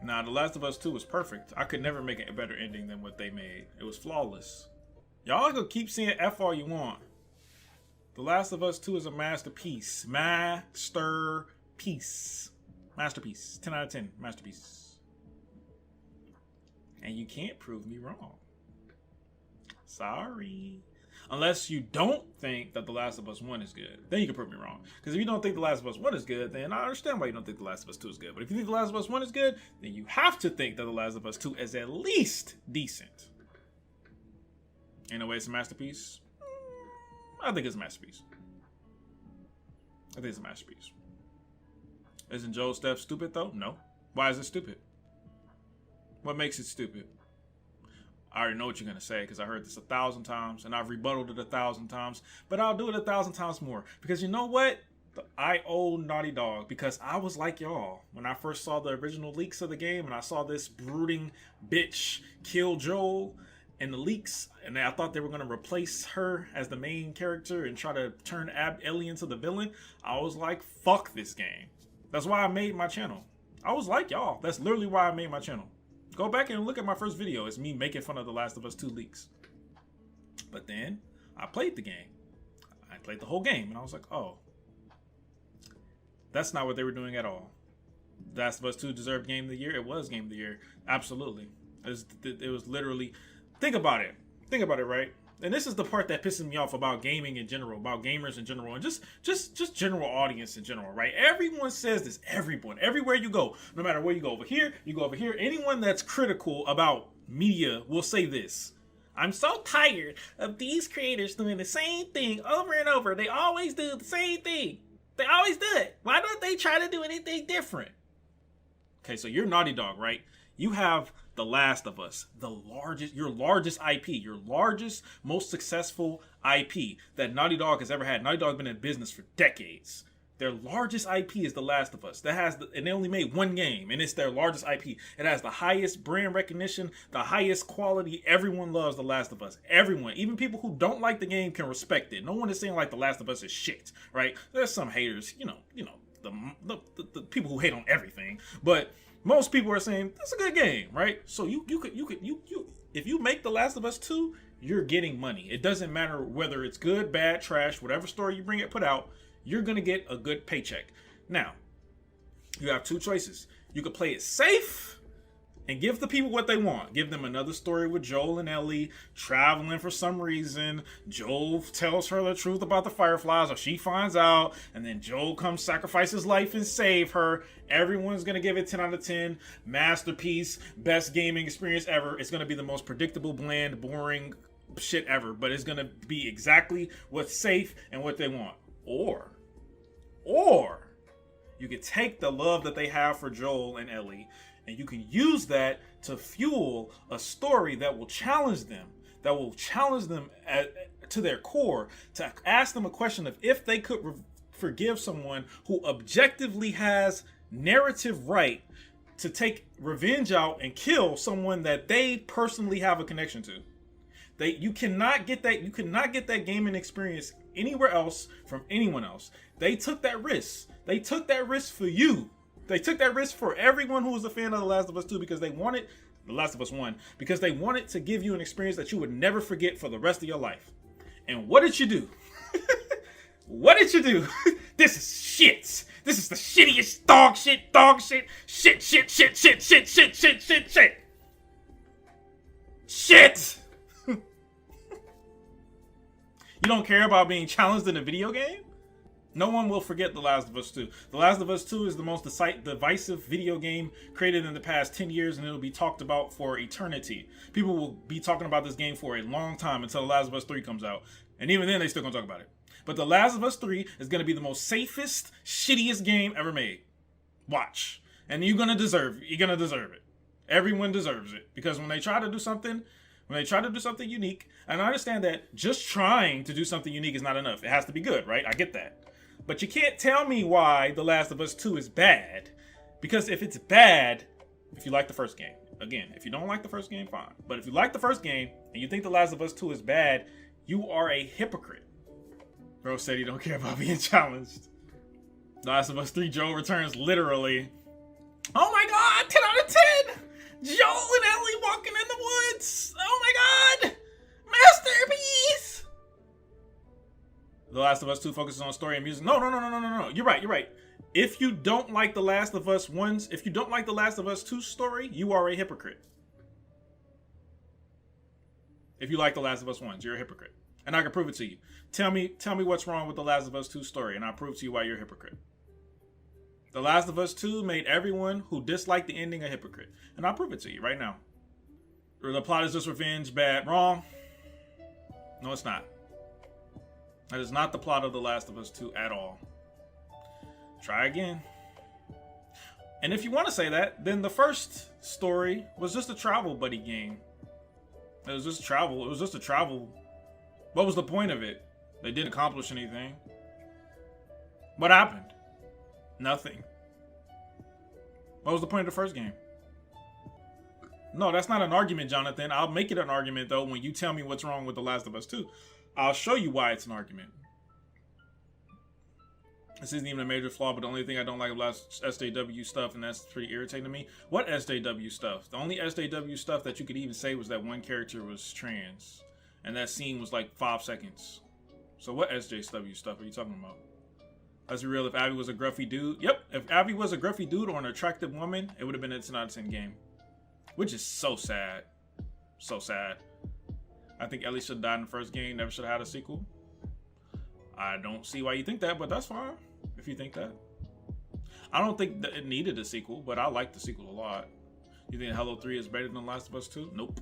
Now, The Last of Us 2 was perfect. I could never make a better ending than what they made. It was flawless. Y'all gonna keep seeing F all you want. The Last of Us 2 is a masterpiece. Masterpiece. 10 out of 10. Masterpiece. And you can't prove me wrong. Sorry. Unless you don't think that The Last of Us 1 is good. Then you can prove me wrong. Because if you don't think The Last of Us 1 is good, then I understand why you don't think The Last of Us 2 is good. But if you think The Last of Us 1 is good, then you have to think that The Last of Us 2 is at least decent. In a way, it's a masterpiece. I think it's a masterpiece. Isn't Joel's step stupid, though? No. Why is it stupid? What makes it stupid? I already know what you're going to say because I heard this 1,000 times and I've rebutted it 1,000 times, but I'll do it 1,000 times more because you know what? I owe Naughty Dog because I was like y'all when I first saw the original leaks of the game and I saw this brooding bitch kill Joel in the leaks and I thought they were going to replace her as the main character and try to turn Ellie into the villain. I was like, fuck this game. That's why I made my channel. I was like y'all. That's literally why I made my channel. Go back and look at my first video. It's me making fun of The Last of Us 2 leaks. But then I played the game. I played the whole game and I was like, oh, that's not what they were doing at all. The Last of Us 2 deserved Game of the Year. It was Game of the Year. Absolutely. It was literally, think about it, right? And this is the part that pisses me off about gaming in general, about gamers in general, and just general audience in general, right? Everyone says this, everyone, everywhere you go, no matter where you go, over here, you go over here, anyone that's critical about media will say this. I'm so tired of these creators doing the same thing over and over. They always do the same thing. They always do it. Why don't they try to do anything different? Okay, so you're Naughty Dog, right? You have The Last of Us, your largest IP, your largest, most successful IP that Naughty Dog has ever had. Naughty Dog has been in business for decades. Their largest IP is The Last of Us. And they only made one game, and it's their largest IP. It has the highest brand recognition, the highest quality. Everyone loves The Last of Us. Everyone, even people who don't like the game, can respect it. No one is saying like The Last of Us is shit, right? There's some haters, the people who hate on everything, but most people are saying it's a good game, right? So you if you make The Last of Us 2, you're getting money. It doesn't matter whether it's good, bad, trash, whatever story you put out, you're gonna get a good paycheck. Now, you have two choices. You could play it safe and give the people what they want. Give them another story with Joel and Ellie traveling for some reason. Joel tells her the truth about the Fireflies, or she finds out, and then Joel comes, sacrifice his life, and save her. Everyone's going to give it 10 out of 10. Masterpiece, best gaming experience ever. It's going to be the most predictable, bland, boring shit ever, but it's going to be exactly what's safe and what they want. Or you could take the love that they have for Joel and Ellie, and you can use that to fuel a story that will challenge them, to their core, to ask them a question of if they could forgive someone who objectively has narrative right to take revenge out and kill someone that they personally have a connection to. You cannot get that gaming experience anywhere else from anyone else. They took that risk. They took that risk for you. They took that risk for everyone who was a fan of The Last of Us 2 because they wanted The Last of Us 1 because they wanted to give you an experience that you would never forget for the rest of your life. And what did you do? What did you do? This is shit. This is the shittiest dog shit. Shit. You don't care about being challenged in a video game? No one will forget The Last of Us 2. The Last of Us 2 is the most divisive video game created in the past 10 years, and it'll be talked about for eternity. People will be talking about this game for a long time until The Last of Us 3 comes out. And even then, they still gonna talk about it. But The Last of Us 3 is gonna be the most safest, shittiest game ever made. Watch. And you're gonna deserve it. Everyone deserves it. Because when they try to do something unique, and I understand that just trying to do something unique is not enough. It has to be good, right? I get that. But you can't tell me why The Last of Us 2 is bad. Because if it's bad, if you like the first game, again, if you don't like the first game, fine. But if you like the first game and you think The Last of Us 2 is bad, you are a hypocrite. Bro said he don't care about being challenged. The Last of Us 3 Joel returns literally. Oh my god, 10 out of 10! Joel and Ellie walking in the woods! Oh my god! Masterpiece! The Last of Us 2 focuses on story and music. No. You're right. If you don't like The Last of Us 1's, if you don't like The Last of Us 2's story, you are a hypocrite. If you like The Last of Us 1's, you're a hypocrite. And I can prove it to you. Tell me what's wrong with The Last of Us 2 story, and I'll prove to you why you're a hypocrite. The Last of Us 2 made everyone who disliked the ending a hypocrite. And I'll prove it to you right now. The plot is just revenge, bad, wrong. No, it's not. That is not the plot of The Last of Us 2 at all. Try again. And if you want to say that, then the first story was just a travel buddy game. It was just travel. It was just a travel. What was the point of it? They didn't accomplish anything. What happened? Nothing. What was the point of the first game? No, that's not an argument, Jonathan. I'll make it an argument, though, when you tell me what's wrong with The Last of Us 2. I'll show you why it's an argument. This isn't even a major flaw, but the only thing I don't like about SJW stuff, and that's pretty irritating to me. What SJW stuff? The only SJW stuff that you could even say was that one character was trans. And that scene was like 5 seconds. So what SJW stuff are you talking about? Let's be real, if Abby was a gruffy dude. Yep, if Abby was a gruffy dude or an attractive woman, it would have been a 10 out of 10 game. Which is so sad. So sad. I think Ellie should have died in the first game, never should have had a sequel. I don't see why you think that, but that's fine if you think that. I don't think that it needed a sequel, but I like the sequel a lot. You think Halo 3 is better than Last of Us 2? Nope.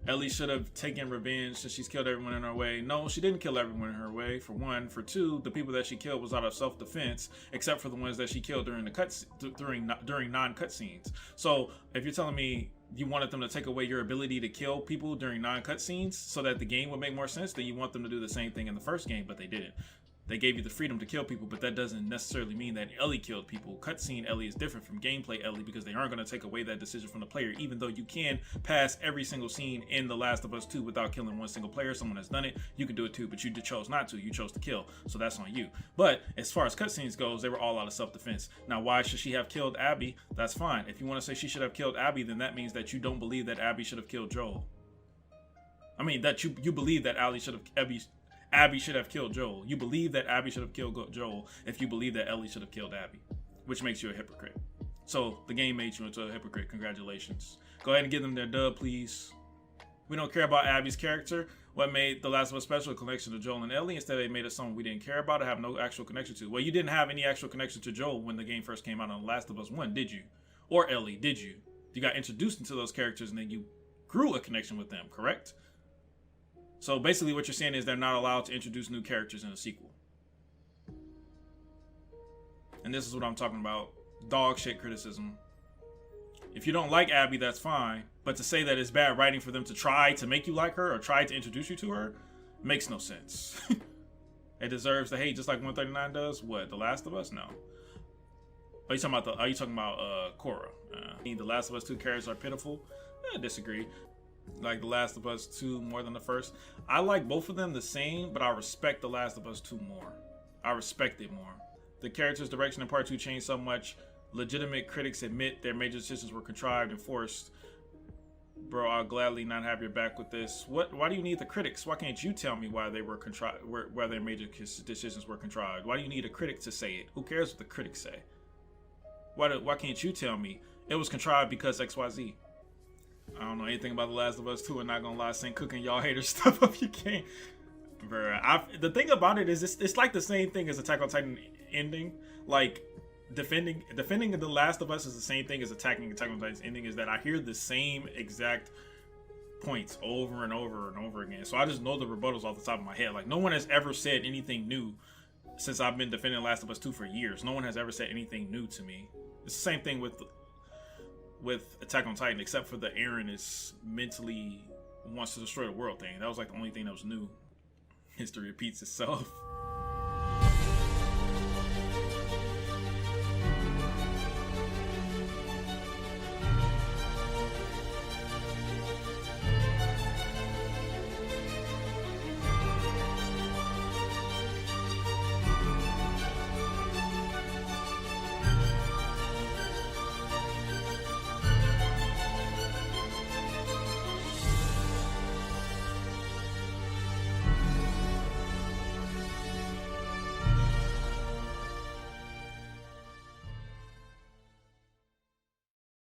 Ellie should have taken revenge since she's killed everyone in her way. No, she didn't kill everyone in her way, for one. For two, the people that she killed was out of self-defense, except for the ones that she killed during the during non-cutscenes. So if you're telling me you wanted them to take away your ability to kill people during non-cutscenes so that the game would make more sense, then you want them to do the same thing in the first game, but they didn't. They gave you the freedom to kill people, but that doesn't necessarily mean that Ellie killed people. Cutscene Ellie is different from gameplay Ellie because they aren't going to take away that decision from the player, even though you can pass every single scene in The Last of Us 2 without killing one single player. Someone has done it. You can do it too, but you chose not to. You chose to kill, so that's on you. But as far as cutscenes goes, they were all out of self-defense. Now, why should she have killed Abby? That's fine. If you want to say she should have killed Abby, then that means that you don't believe that Abby should have killed Joel. I mean, that you believe that Abby should have killed Joel. You believe that Abby should have killed Joel if you believe that Ellie should have killed Abby, which makes you a hypocrite. So the game made you into a hypocrite. Congratulations. Go ahead and give them their dub, please. We don't care about Abby's character. What made The Last of Us special? A connection to Joel and Ellie. Instead, they made us someone we didn't care about or have no actual connection to. Well, you didn't have any actual connection to Joel when the game first came out on The Last of Us 1, did you? Or Ellie, did you? You got introduced into those characters and then you grew a connection with them, correct? So basically what you're saying is they're not allowed to introduce new characters in a sequel. And this is what I'm talking about. Dog shit criticism. If you don't like Abby, that's fine. But to say that it's bad writing for them to try to make you like her or try to introduce you to her makes no sense. It deserves the hate just like 139 does. What, The Last of Us? No. Are you talking about Cora? The Last of Us 2 characters are pitiful? I disagree. Like The Last of Us 2 more than the first. I like both of them the same, but I respect The Last of Us 2 more. I respect it more. The character's direction in Part 2 changed so much. Legitimate critics admit their major decisions were contrived and forced. Bro, I'll gladly not have your back with this. Why do you need the critics? Why can't you tell me why they were contrived, why their major decisions were contrived? Why do you need a critic to say it? Who cares what the critics say? Why can't you tell me it was contrived because XYZ? I don't know anything about The Last of Us 2 and not gonna lie, Saint cooking y'all haters stuff up your game. Bruh, the thing about it is it's like the same thing as Attack on Titan ending. Like defending The Last of Us is the same thing as attacking Attack on Titan's ending, is that I hear the same exact points over and over and over again. So I just know the rebuttals off the top of my head. Like no one has ever said anything new since I've been defending Last of Us 2 for years. No one has ever said anything new to me. It's the same thing with Attack on Titan, except for the Eren is mentally wants to destroy the world thing. That was like the only thing that was new. History repeats itself.